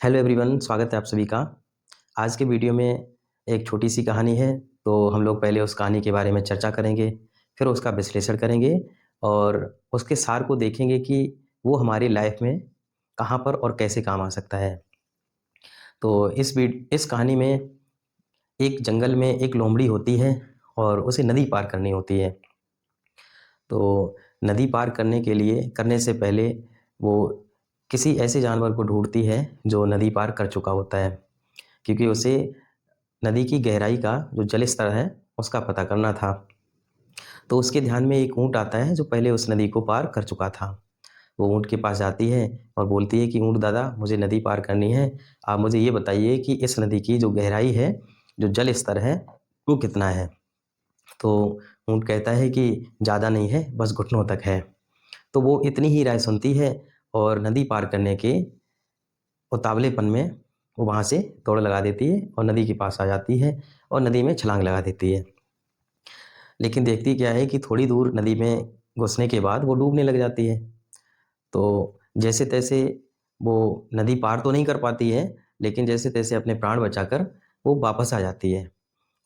Hello everyone, स्वागत है आप सभी का। आज के वीडियो में एक छोटी सी कहानी है। तो हम लोग पहले उस कहानी के बारे में चर्चा करेंगे, फिर उसका विश्लेषण करेंगे और उसके सार को देखेंगे कि वो हमारी लाइफ में कहाँ पर और कैसे काम आ सकता है। तो इस कहानी में एक जंगल में एक लोमड़ी होती है और उसे नदी पार करनी होती है। तो नदी पार करने से पहले वो किसी ऐसे जानवर को ढूंढती है जो नदी पार कर चुका होता है, क्योंकि उसे नदी की गहराई का जो जल स्तर है उसका पता करना था। तो उसके ध्यान में एक ऊँट आता है जो पहले उस नदी को पार कर चुका था। वो ऊँट के पास जाती है और बोलती है कि ऊँट दादा, मुझे नदी पार करनी है। आप मुझे ये बताइए कि इस नदी की जो गहराई है, जो जल स्तर है, वो कितना है। तो ऊँट कहता है कि ज़्यादा नहीं है, बस घुटनों तक है। तो वो इतनी ही राय सुनती है और नदी पार करने के उतावलेपन में वो वहाँ से दौड़ लगा देती है और नदी के पास आ जाती है और नदी में छलांग लगा देती है। लेकिन देखती क्या है कि थोड़ी दूर नदी में घुसने के बाद वो डूबने लग जाती है। तो जैसे तैसे वो नदी पार तो नहीं कर पाती है, लेकिन जैसे तैसे अपने प्राण बचाकर वो वापस आ जाती है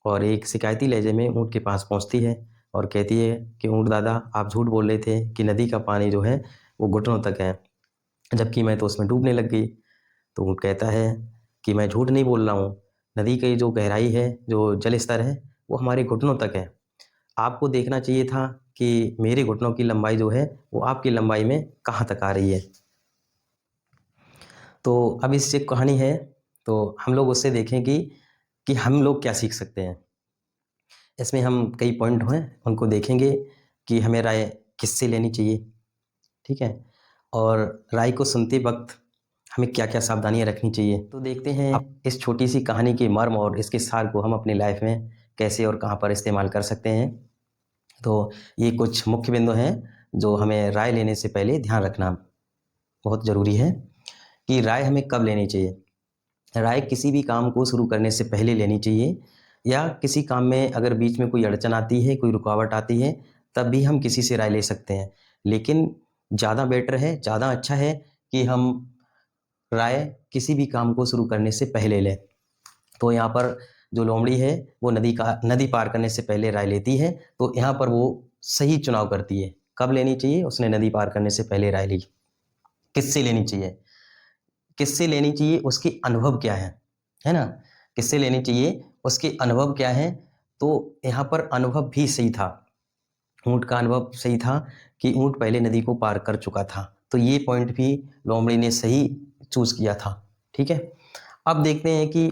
और एक शिकायती लहजे में ऊँट के पास पहुँचती है और कहती है कि ऊँट दादा, आप झूठ बोल रहे थे कि नदी का पानी जो है वो घुटनों तक है, जबकि मैं तो उसमें डूबने लग गई। तो ऊँट कहता है कि मैं झूठ नहीं बोल रहा हूँ, नदी की जो गहराई है, जो जल स्तर है, वो हमारे घुटनों तक है। आपको देखना चाहिए था कि मेरे घुटनों की लंबाई जो है वो आपकी लंबाई में कहाँ तक आ रही है। तो अब इससे कहानी है, तो हम लोग उससे देखें कि हम लोग क्या सीख सकते हैं। इसमें हम कई पॉइंट हैं उनको देखेंगे कि हमें राय किससे लेनी चाहिए, ठीक है, और राय को सुनते वक्त हमें क्या क्या सावधानियां रखनी चाहिए। तो देखते हैं अब इस छोटी सी कहानी के मर्म और इसके सार को हम अपनी लाइफ में कैसे और कहाँ पर इस्तेमाल कर सकते हैं। तो ये कुछ मुख्य बिंदु हैं जो हमें राय लेने से पहले ध्यान रखना बहुत ज़रूरी है कि राय हमें कब लेनी चाहिए। राय किसी भी काम को शुरू करने से पहले लेनी चाहिए, या किसी काम में अगर बीच में कोई अड़चन आती है, कोई रुकावट आती है, तब भी हम किसी से राय ले सकते हैं। लेकिन ज़्यादा बेटर है, ज़्यादा अच्छा है कि हम राय किसी भी काम को शुरू करने से पहले लें। तो यहाँ पर जो लोमड़ी है वो नदी पार करने से पहले राय लेती है। तो यहाँ पर वो सही चुनाव करती है। कब लेनी चाहिए? उसने नदी पार करने से पहले राय ली। किससे लेनी चाहिए? किससे लेनी चाहिए, उसके अनुभव क्या है ना? किससे लेनी चाहिए, उसके अनुभव क्या है। तो यहाँ पर अनुभव भी सही था, ऊँट का अनुभव सही था कि ऊँट पहले नदी को पार कर चुका था। तो ये पॉइंट भी लोमड़ी ने सही चूज़ किया था, ठीक है। अब देखते हैं कि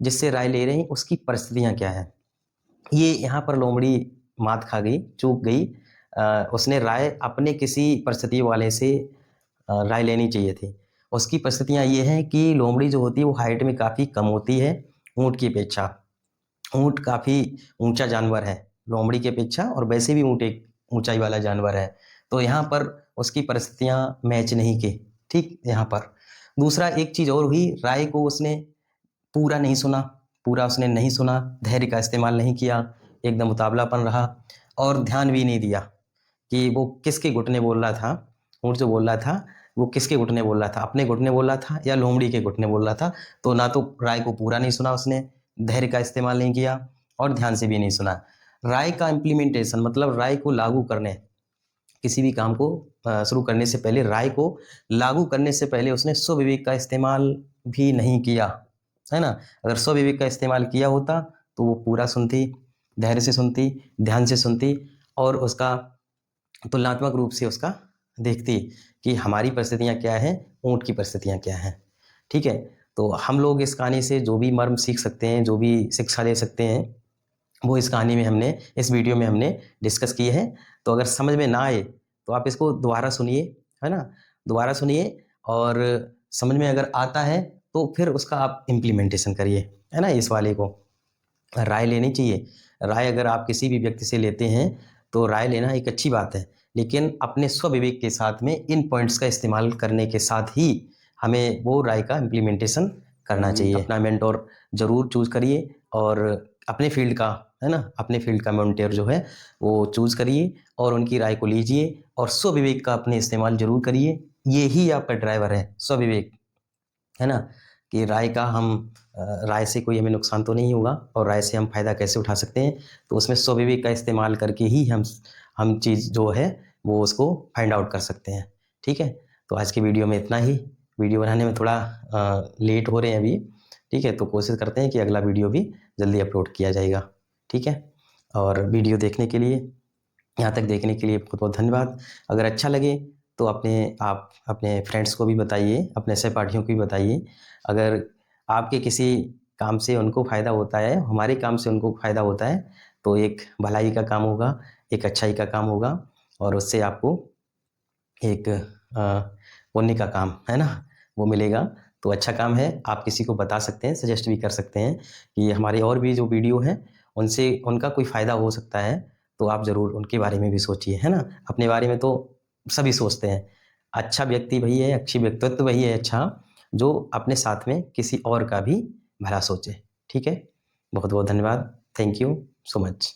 जिससे राय ले रहे हैं उसकी परिस्थितियाँ क्या हैं। ये यहाँ पर लोमड़ी मात खा गई, चूक गई। उसने राय अपने किसी परिस्थिति वाले से राय लेनी चाहिए थी। उसकी परिस्थितियाँ ये हैं कि लोमड़ी जो होती है वो हाइट में काफ़ी कम होती है ऊँट की अपेक्षा। ऊँट काफ़ी ऊँचा जानवर है लोमड़ी की अपेक्षा, और वैसे भी ऊँट एक ऊँचाई वाला जानवर है। तो यहाँ पर उसकी परिस्थितियाँ मैच नहीं की, ठीक। यहाँ पर दूसरा एक चीज़ और हुई, राय को उसने पूरा नहीं सुना, पूरा उसने नहीं सुना, धैर्य का इस्तेमाल नहीं किया, एकदम उतावलापन रहा और ध्यान भी नहीं दिया कि वो किसके घुटने बोल रहा था। ऊँट जो बोल रहा था वो किसके घुटने बोल रहा था, अपने घुटने बोल रहा था या लोमड़ी के घुटने बोल रहा था। तो ना तो राय को पूरा नहीं सुना उसने, धैर्य का इस्तेमाल नहीं किया और ध्यान से भी नहीं सुना। राय का इम्प्लीमेंटेशन मतलब राय को लागू करने, किसी भी काम को शुरू करने से पहले राय को लागू करने से पहले उसने स्वविवेक का इस्तेमाल भी नहीं किया, है ना। अगर स्वविवेक का इस्तेमाल किया होता तो वो पूरा सुनती, धैर्य से सुनती, ध्यान से सुनती और उसका तुलनात्मक रूप से उसका देखती कि हमारी परिस्थितियाँ क्या हैं, ऊँट की परिस्थितियाँ क्या हैं, ठीक है। तो हम लोग इस कहानी से जो भी मर्म सीख सकते हैं, जो भी शिक्षा ले सकते हैं, वो इस कहानी में हमने, इस वीडियो में हमने डिस्कस किए हैं। तो अगर समझ में ना आए तो आप इसको दोबारा सुनिए, है ना, दोबारा सुनिए और समझ में अगर आता है तो फिर उसका आप इम्प्लीमेंटेशन करिए, है ना। इस वाले को राय लेनी चाहिए। राय अगर आप किसी भी व्यक्ति से लेते हैं तो राय लेना एक अच्छी बात है, लेकिन अपने स्वविवेक के साथ में इन पॉइंट्स का इस्तेमाल करने के साथ ही हमें वो राय का इम्प्लीमेंटेशन करना चाहिए। अपना मेंटोर जरूर चूज करिए और अपने फील्ड का, है ना, अपने फील्ड का मेंटर जो है वो चूज करिए और उनकी राय को लीजिए और स्वविवेक का अपने इस्तेमाल जरूर करिए। ये ही आपका ड्राइवर है, स्वविवेक, है ना। कि राय का राय से कोई हमें नुकसान तो नहीं होगा और राय से हम फ़ायदा कैसे उठा सकते हैं, तो उसमें स्वविवेक का इस्तेमाल करके ही हम चीज़ जो है वो उसको फाइंड आउट कर सकते हैं। ठीक है, तो आज की वीडियो में इतना ही। वीडियो बनाने में थोड़ा लेट हो रहे हैं अभी। ठीक है, तो कोशिश करते हैं कि अगला वीडियो भी जल्दी अपलोड किया जाएगा। ठीक है, और वीडियो देखने के लिए, यहाँ तक देखने के लिए बहुत बहुत धन्यवाद। अगर अच्छा लगे तो आप अपने फ्रेंड्स को भी बताइए, अपने सहपाठियों को भी बताइए। अगर आपके किसी काम से उनको फ़ायदा होता है, हमारे काम से उनको फ़ायदा होता है, तो एक भलाई का काम होगा, एक अच्छाई का काम होगा और उससे आपको एक पुण्य का काम है ना, वो मिलेगा। तो अच्छा काम है, आप किसी को बता सकते हैं, सजेस्ट भी कर सकते हैं कि हमारे और भी जो वीडियो हैं उनसे उनका कोई फ़ायदा हो सकता है, तो आप ज़रूर उनके बारे में भी सोचिए, है ना। अपने बारे में तो सभी सोचते हैं। अच्छा व्यक्ति वही है, अच्छी व्यक्तित्व वही है अच्छा, जो अपने साथ में किसी और का भी भला सोचे। ठीक है, बहुत बहुत धन्यवाद। Thank you so much.